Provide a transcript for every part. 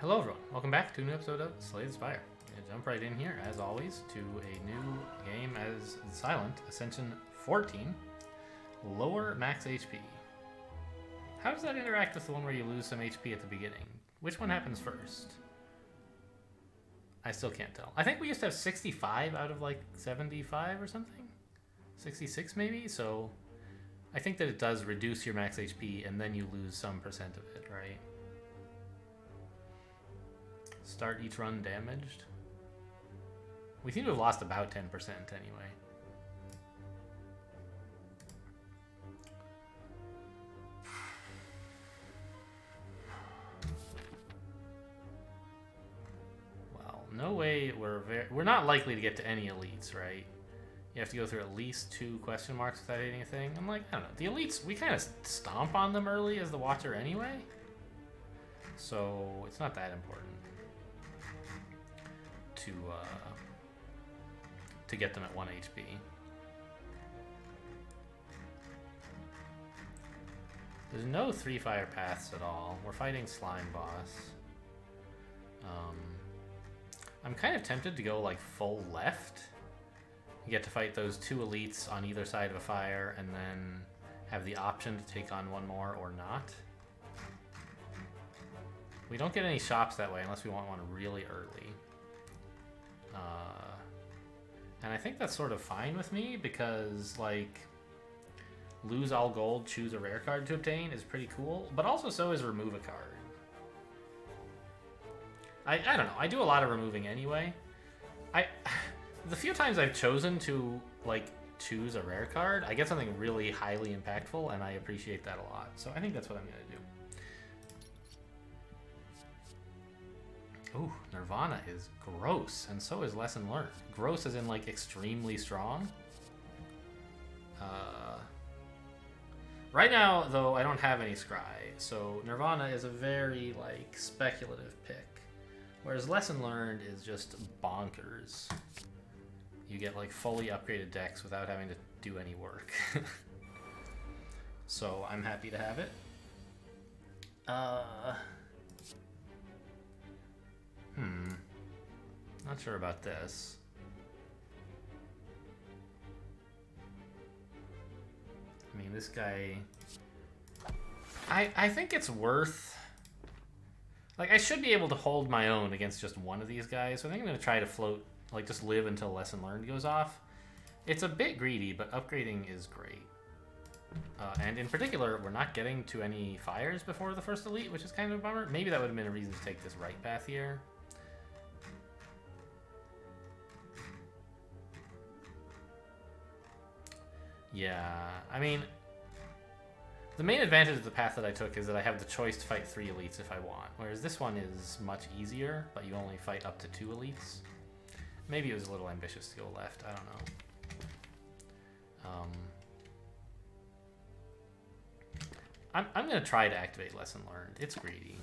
Hello everyone, welcome back to a new episode of Slay the Spire. We're gonna jump right in here, as always, to a new game as Silent, Ascension 14, lower max HP. How does that interact with the one where you lose some HP at the beginning? Which one happens first? I still can't tell. I think we used to have 65 out of like 75 or something? 66 maybe? So I think that it does reduce your max HP and then you lose some percent of it, right? Start each run damaged. We seem to have lost about 10% anyway. Well, no way we're not likely to get to any elites, right? You have to go through at least 2 question marks without hitting a thing. I'm like, I don't know. The elites, we kind of stomp on them early as the Watcher anyway. So it's not that important to get them at 1 HP. There's no 3 fire paths at all. We're fighting Slime Boss. I'm kind of tempted to go like full left. You get to fight those 2 elites on either side of a fire and then have the option to take on one more or not. We don't get any shops that way unless we want one really early. And I think that's sort of fine with me because, like, lose all gold, choose a rare card to obtain is pretty cool, but also so is remove a card. I don't know. I do a lot of removing anyway. The few times I've chosen to, like, choose a rare card, I get something really highly impactful, and I appreciate that a lot. So I think that's what I'm going to do. Ooh, Nirvana is gross, and so is Lesson Learned. Gross as in, like, extremely strong. Right now, though, I don't have any Scry, so Nirvana is a very, like, speculative pick. Whereas Lesson Learned is just bonkers. You get, like, fully upgraded decks without having to do any work. So I'm happy to have it. Not sure about this. I mean, this guy... I think it's worth... Like, I should be able to hold my own against just one of these guys, so I think I'm going to try to float, like, just live until Lesson Learned goes off. It's a bit greedy, but upgrading is great. And in particular, we're not getting to any fires before the first elite, which is kind of a bummer. Maybe that would have been a reason to take this right path here. Yeah, I mean, the main advantage of the path that I took is that I have the choice to fight 3 elites if I want, whereas this one is much easier, but you only fight up to 2 elites. Maybe it was a little ambitious to go left, I don't know. I'm going to try to activate Lesson Learned. It's greedy.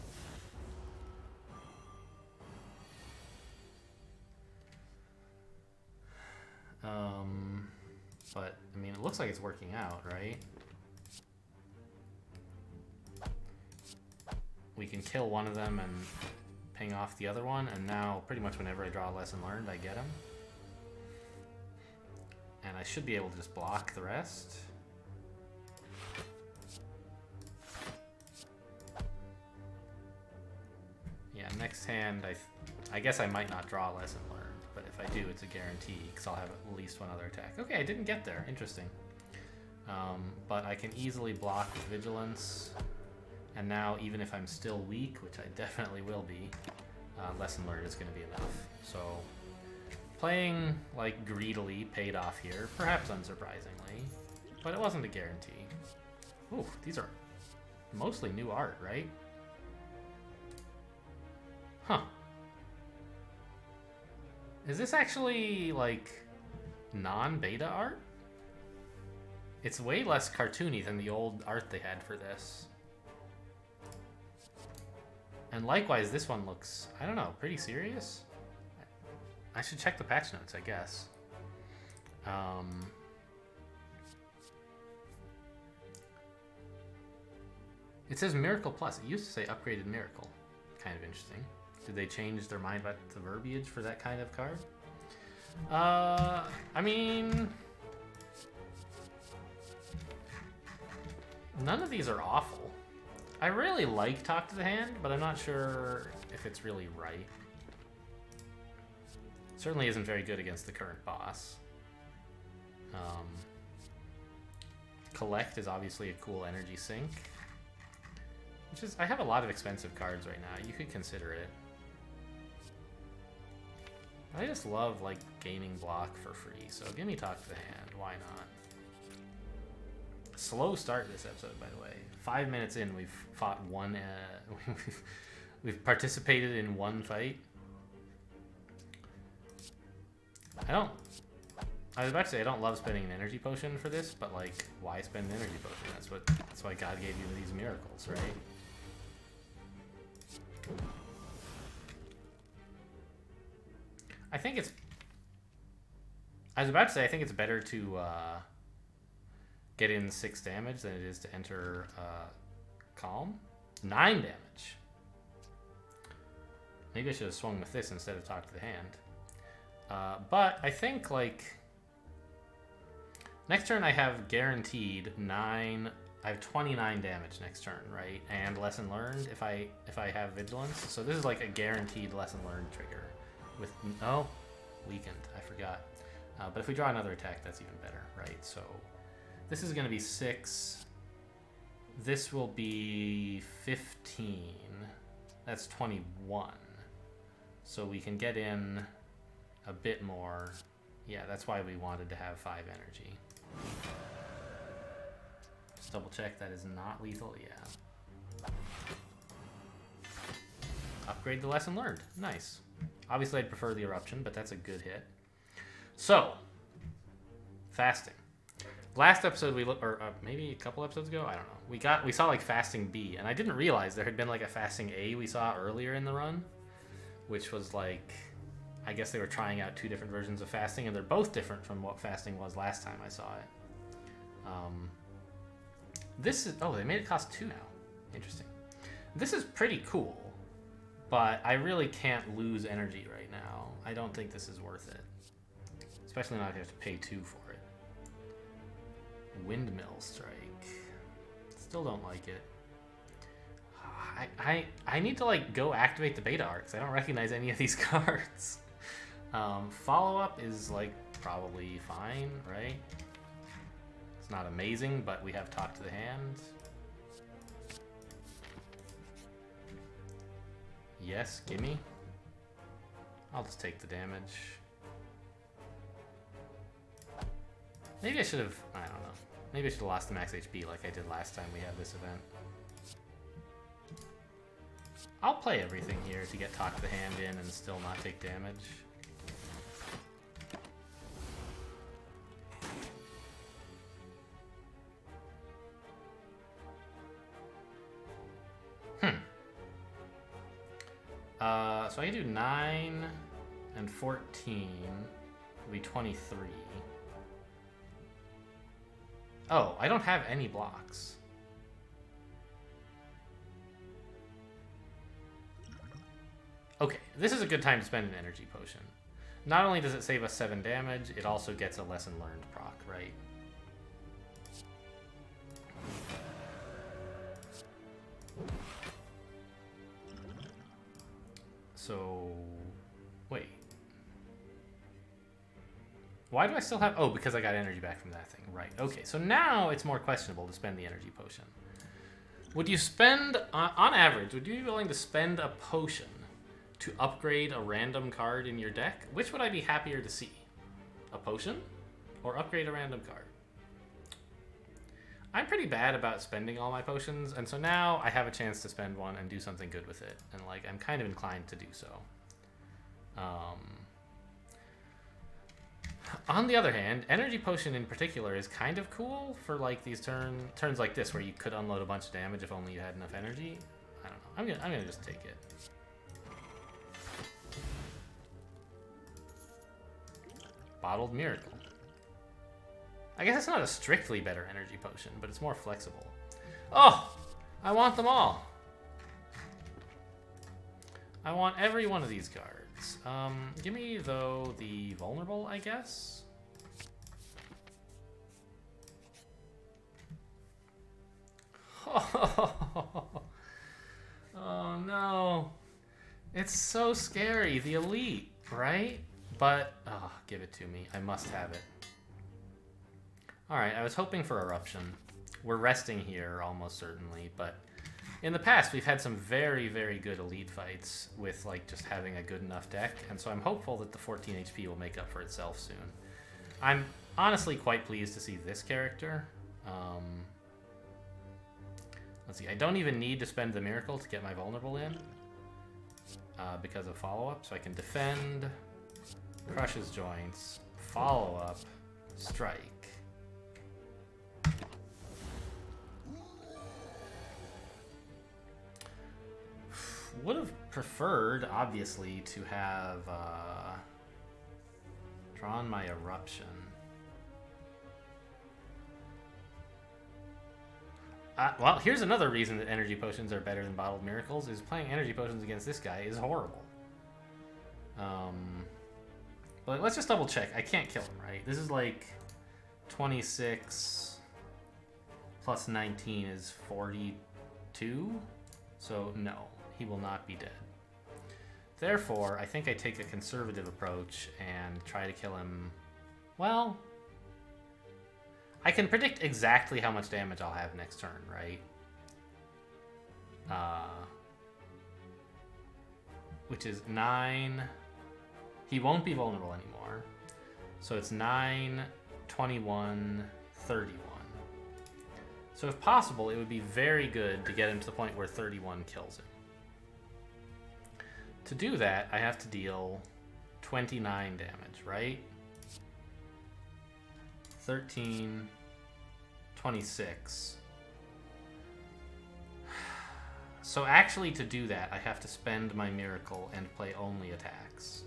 But, I mean, it looks like it's working out, right? We can kill one of them and ping off the other one, and now pretty much whenever I draw a Lesson Learned, I get him. And I should be able to just block the rest. Yeah, next hand, I guess I might not draw a Lesson Learned. But if I do, it's a guarantee, because I'll have at least one other attack. Okay, I didn't get there. Interesting. But I can easily block with Vigilance. And now, even if I'm still weak, which I definitely will be, Lesson Learned is going to be enough. So, playing, like, greedily paid off here, perhaps unsurprisingly. But it wasn't a guarantee. Ooh, these are mostly new art, right? Huh. Is this actually, like, non-beta art? It's way less cartoony than the old art they had for this. And likewise, this one looks, I don't know, pretty serious? I should check the patch notes, I guess. It says Miracle Plus. It used to say Upgraded Miracle. Kind of interesting. Did they change their mind about the verbiage for that kind of card? I mean, none of these are awful. I really like Talk to the Hand, but I'm not sure if it's really right. Certainly isn't very good against the current boss. Collect is obviously a cool energy sink. Which is, I have a lot of expensive cards right now. You could consider it. I just love, like, gaining block for free, so give me Talk to the Hand. Why not? Slow start this episode, by the way. 5 minutes in, we've fought one... we've participated in one fight. I was about to say I don't love spending an energy potion for this, but, like, why spend an energy potion? That's why God gave you these miracles, right? I was about to say, I think it's better to get in 6 damage than it is to enter Calm. 9 damage. Maybe I should have swung with this instead of Talk to the Hand. But I think, like, next turn I have guaranteed 9. I have 29 damage next turn, right? And Lesson Learned if I have Vigilance. So this is like a guaranteed Lesson Learned trigger. With weakened. I forgot. But if we draw another attack, that's even better, right? So this is going to be 6. This will be 15. That's 21. So we can get in a bit more. Yeah, that's why we wanted to have 5 energy. Just double check that is not lethal. Yeah. Upgrade the Lesson Learned. Nice. Obviously, I'd prefer the Eruption, but that's a good hit. So, fasting. Last episode we looked, or maybe a couple episodes ago, I don't know. We saw like fasting B, and I didn't realize there had been like a fasting A we saw earlier in the run, which was like, I guess they were trying out 2 different versions of fasting, and they're both different from what fasting was last time I saw it. This is, they made it cost 2 now. Interesting. This is pretty cool, but I really can't lose energy right now. I don't think this is worth it. Especially not if you have to pay 2 for it. Windmill Strike. Still don't like it. I need to like go activate the beta arcs. I don't recognize any of these cards. Follow-up is like probably fine, right? It's not amazing, but we have Talk to the Hand. Yes, gimme. I'll just take the damage. Maybe I should have, I don't know. Maybe I should have lost the max HP like I did last time we had this event. I'll play everything here to get Talk to the Hand in and still not take damage. So I can do 9 and 14. It'll be 23. Oh, I don't have any blocks. Okay, this is a good time to spend an energy potion. Not only does it save us 7 damage, it also gets a Lesson Learned proc, right? So, wait. Why do I still have... Oh, because I got energy back from that thing. Right, okay. So now it's more questionable to spend the energy potion. Would you spend... on average, would you be willing to spend a potion to upgrade a random card in your deck? Which would I be happier to see? A potion? Or upgrade a random card? I'm pretty bad about spending all my potions, and so now I have a chance to spend one and do something good with it. And, like, I'm kind of inclined to do so. On the other hand, Energy Potion in particular is kind of cool for, like, these turns like this, where you could unload a bunch of damage if only you had enough energy. I don't know. I'm gonna just take it. Bottled Miracle. I guess it's not a strictly better energy potion, but it's more flexible. Oh! I want them all! I want every one of these cards. Give me, though, the vulnerable, I guess? Oh no. It's so scary. The elite, right? But, oh, give it to me. I must have it. Alright, I was hoping for Eruption. We're resting here, almost certainly, but in the past, we've had some very, very good elite fights with, like, just having a good enough deck, and so I'm hopeful that the 14 HP will make up for itself soon. I'm honestly quite pleased to see this character. Let's see, I don't even need to spend the Miracle to get my Vulnerable in because of follow-up, so I can defend, crush his joints, follow-up, strike. Would have preferred, obviously, to have drawn my Eruption. Well, here's another reason that energy potions are better than bottled miracles, is playing energy potions against this guy is horrible. But let's just double check. I can't kill him, right? This is like 26 plus 19 is 42. So no, he will not be dead. Therefore, I think I take a conservative approach and try to kill him. Well, I can predict exactly how much damage I'll have next turn, right? Which is 9. He won't be vulnerable anymore. So it's 9, 21, 31. So if possible, it would be very good to get him to the point where 31 kills him. To do that, I have to deal 29 damage, right? 13, 26. So actually to do that, I have to spend my Miracle and play only attacks.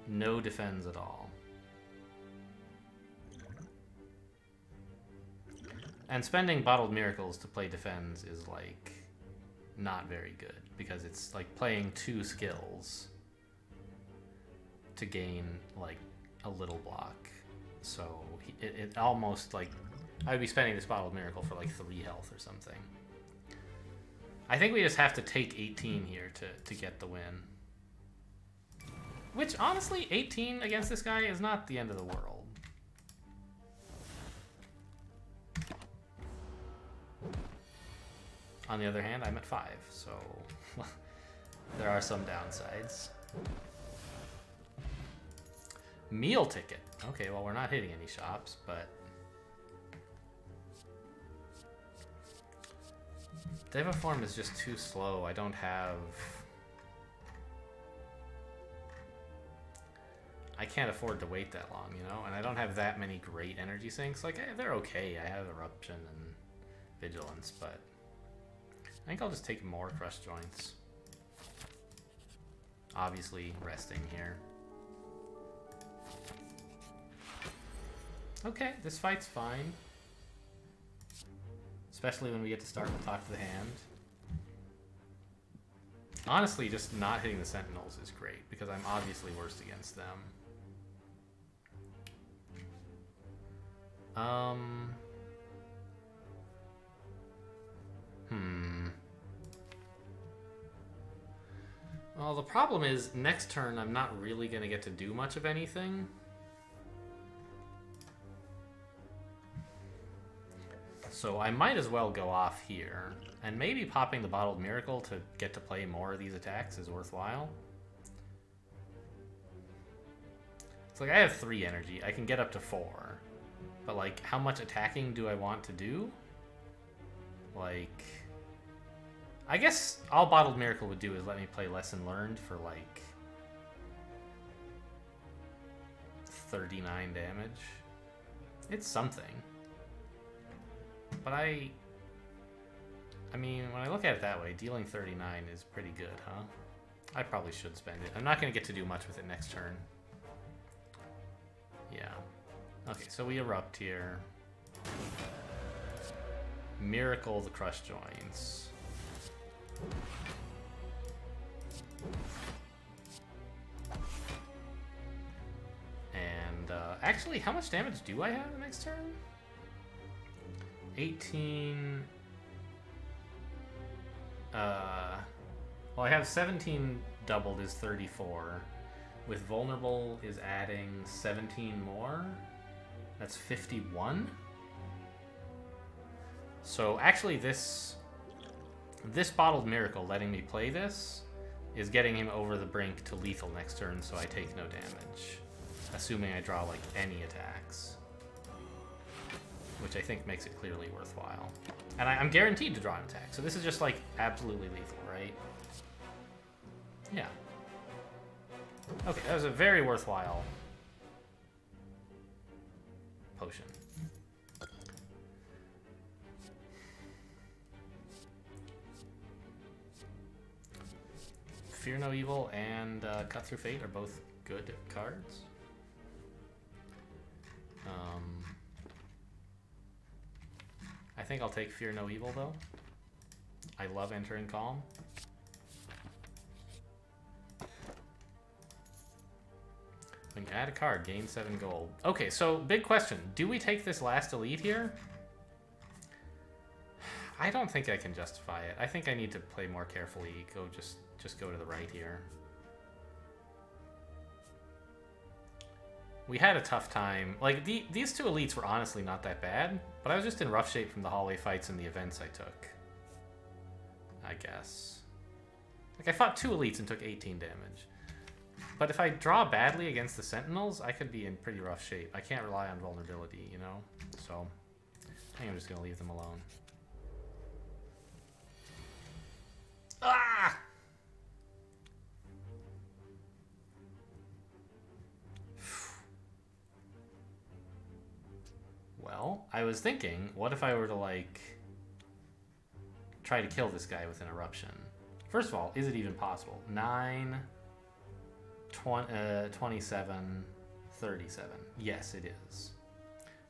No defends at all. And spending Bottled Miracles to play defends is, like, not very good, because it's like playing 2 skills to gain, like, a little block. So it almost, like, I would be spending this Bottled Miracle for, like, 3 health or something. I think we just have to take 18 here to get the win. Which, honestly, 18 against this guy is not the end of the world. On the other hand, I'm at 5, so there are some downsides. Meal ticket. Okay, well, we're not hitting any shops, but Devaform is just too slow. I don't have... I can't afford to wait that long, you know? And I don't have that many great energy sinks. Like, they're okay. I have Eruption and Vigilance, but I think I'll just take more Crush Joints. Obviously, resting here. Okay, this fight's fine. Especially when we get to start with Talk to the Hand. Honestly, just not hitting the Sentinels is great, because I'm obviously worse against them. Well, the problem is, next turn I'm not really going to get to do much of anything. So I might as well go off here. And maybe popping the Bottled Miracle to get to play more of these attacks is worthwhile. It's like I have 3 energy. I can get up to 4. But, like, how much attacking do I want to do? Like, I guess all Bottled Miracle would do is let me play Lesson Learned for, like, 39 damage. It's something. But I mean, when I look at it that way, dealing 39 is pretty good, huh? I probably should spend it. I'm not going to get to do much with it next turn. Yeah. Okay, so we Erupt here. Miracle the Crush Joints. Actually, how much damage do I have the next turn? 18... Well, I have 17 doubled is 34. With vulnerable is adding 17 more. That's 51. So actually this bottled miracle letting me play this is getting him over the brink to lethal next turn, so I take no damage. Assuming I draw like any attacks. Which I think makes it clearly worthwhile. And I'm guaranteed to draw an attack, so this is just like absolutely lethal, right? Yeah. Okay, that was a very worthwhile potion. Fear No Evil and Cut Through Fate are both good cards. I think I'll take Fear No Evil, though. I love Entering Calm. When you add a card, gain 7 gold. Okay, so big question. Do we take this last elite here? I don't think I can justify it. I think I need to play more carefully. Just go to the right here. We had a tough time. Like, these two elites were honestly not that bad, but I was just in rough shape from the hallway fights and the events I took. I guess. Like, I fought 2 elites and took 18 damage. But if I draw badly against the Sentinels, I could be in pretty rough shape. I can't rely on vulnerability, you know? So, I think I'm just going to leave them alone. Ah! Well, I was thinking, what if I were to, like, try to kill this guy with an eruption? First of all, is it even possible? 9, 27, 37. Yes, it is.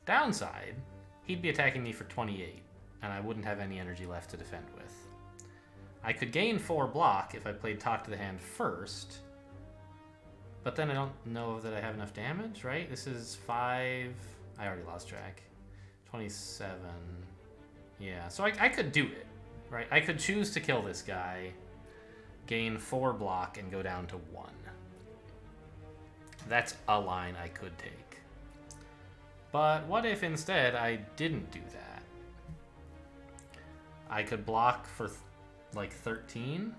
Downside, he'd be attacking me for 28, and I wouldn't have any energy left to defend with. I could gain 4 block if I played Talk to the Hand first, but then I don't know that I have enough damage, right? This is 5... I already lost track. 27. Yeah, so I could do it, right? I could choose to kill this guy, gain 4 block, and go down to 1. That's a line I could take. But what if instead I didn't do that? I could block for like 13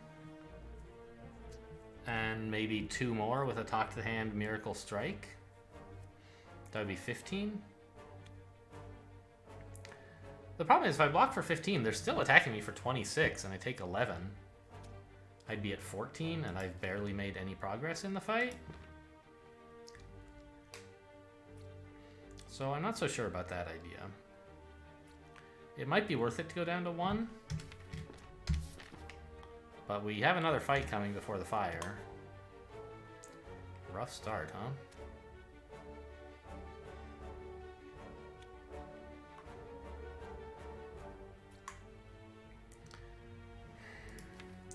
and maybe 2 more with a Talk to the Hand Miracle Strike. That would be 15. The problem is if I block for 15, they're still attacking me for 26 and I take 11. I'd be at 14 and I've barely made any progress in the fight. So I'm not so sure about that idea. It might be worth it to go down to 1. But we have another fight coming before the fire. Rough start, huh?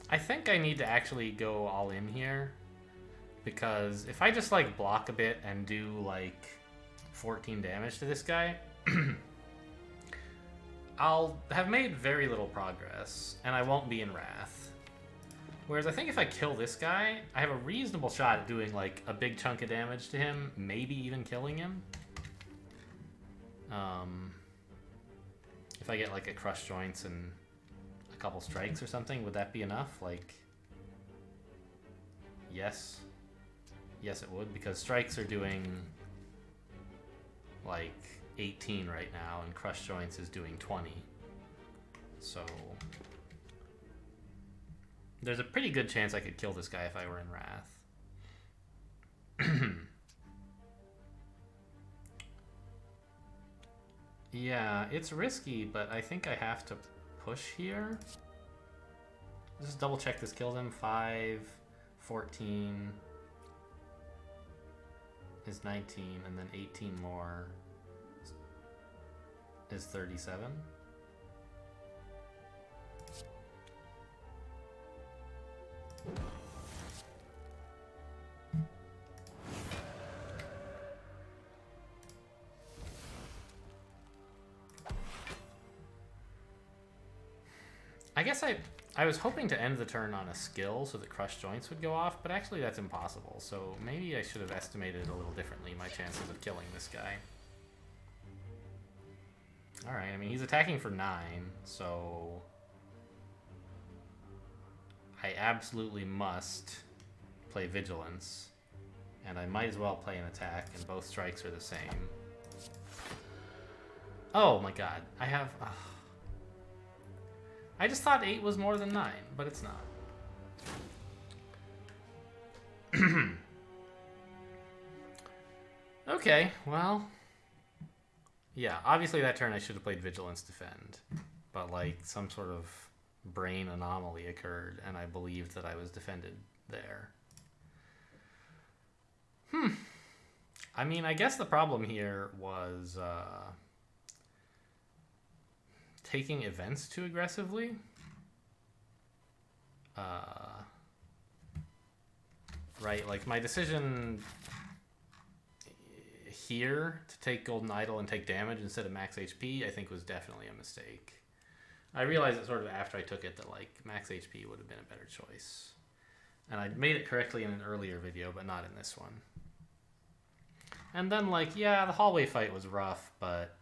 I think I need to actually go all in here. Because if I just like block a bit and do like 14 damage to this guy, I'll have made very little progress, and I won't be in Wrath. Whereas I think if I kill this guy, I have a reasonable shot at doing like a big chunk of damage to him, maybe even killing him. If I get like a Crush Joints and a couple strikes or something, would that be enough? Like, yes. Yes, it would, because strikes are doing like 18 right now, and Crush Joints is doing 20. So there's a pretty good chance I could kill this guy if I were in Wrath. Yeah, it's risky, but I think I have to push here. Just double check this kills him. 5, 14 is 19, and then 18 more is 37. I guess I was hoping to end the turn on a skill so that Crush Joints would go off, but actually that's impossible. So maybe I should have estimated a little differently my chances of killing this guy. Alright, I mean, he's attacking for 9, so I absolutely must play Vigilance. And I might as well play an attack, and both strikes are the same. Oh my god, I have... I just thought 8 was more than 9, but it's not. Okay, well... Yeah, obviously that turn I should have played Vigilance Defend. But, like, some sort of brain anomaly occurred, and I believed that I was defended there. I mean, I guess the problem here was... taking events too aggressively. Right, like my decision here to take Golden Idol and take damage instead of max HP, I think was definitely a mistake. I realized it sort of after I took it that like max HP would have been a better choice. And I made it correctly in an earlier video, but not in this one. And then like, yeah, the hallway fight was rough, but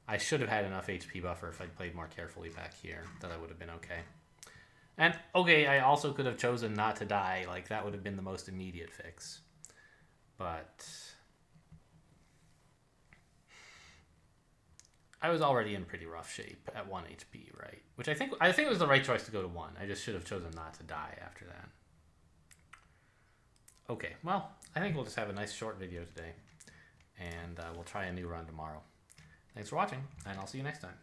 I should have had enough HP buffer if I'd played more carefully back here, that I would have been okay. And, okay, I also could have chosen not to die, like, that would have been the most immediate fix. But... I was already in pretty rough shape at 1 HP, right? Which I think it was the right choice to go to 1. I just should have chosen not to die after that. Okay, well, I think we'll just have a nice short video today. And we'll try a new run tomorrow. Thanks for watching, and I'll see you next time.